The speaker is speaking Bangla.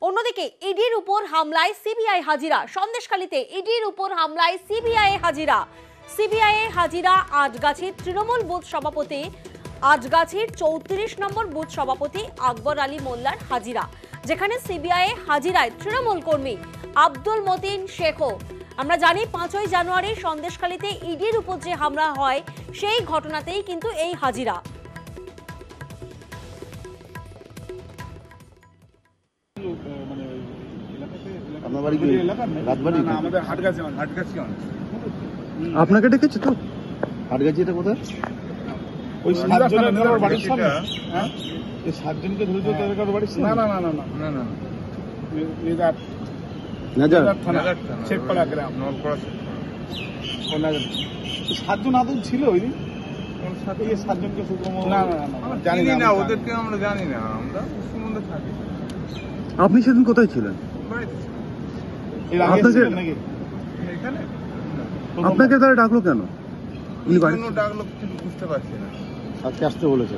অন্যদিকে ইডির উপর হামলায় সিবিআই হাজিরা। সন্দেশখালীতে ইডির উপর হামলায় সিবিআই হাজিরা। সিবিআই হাজিরা আটগাছির তৃণমূল বুথ সভাপতি, আটগাছির 34 নম্বর বুথ সভাপতি আকবর আলী মোল্লার হাজিরা, যেখানে সিবিআই হাজিরায় তৃণমূল কর্মী আব্দুল মতিন শেখও। আমরা জানি 5ই জানুয়ারি সন্দেশখালীতে ইডির উপর যে হামলা হয় সেই ঘটনাতেই কিন্তু এই হাজিরা। আপনাকে ডেকেছে তো? হাটগাছি এটা কোথায়? ওই 7জনের বাড়ির সামনে। হ্যাঁ, এই 7জনকে ধরে তো তাদের কারো বাড়ির সামনে? না না না না না না, মেজার নাজার থানা, শেখপাড়া গ্রাম, নলপাড়া শেখপাড়া। ও নাজার 7জন আদৌ ছিল ওই দিন? কোন 7? এই 7জনকে সুগম না না না জানি না, ওদেরকে আমরা জানি না, আমরা সম্বন্ধে থাকি। আপনি সেদিন কোথায় ছিলেন? বাড়িতে। এর আগে ছিলেন নাকি এখানে? আপনাকে তারা ডাকলো কেন? উনি বাড়ি ডাকলো কিছু বুঝতে পারছি না। আজকে আসতে বলেছে।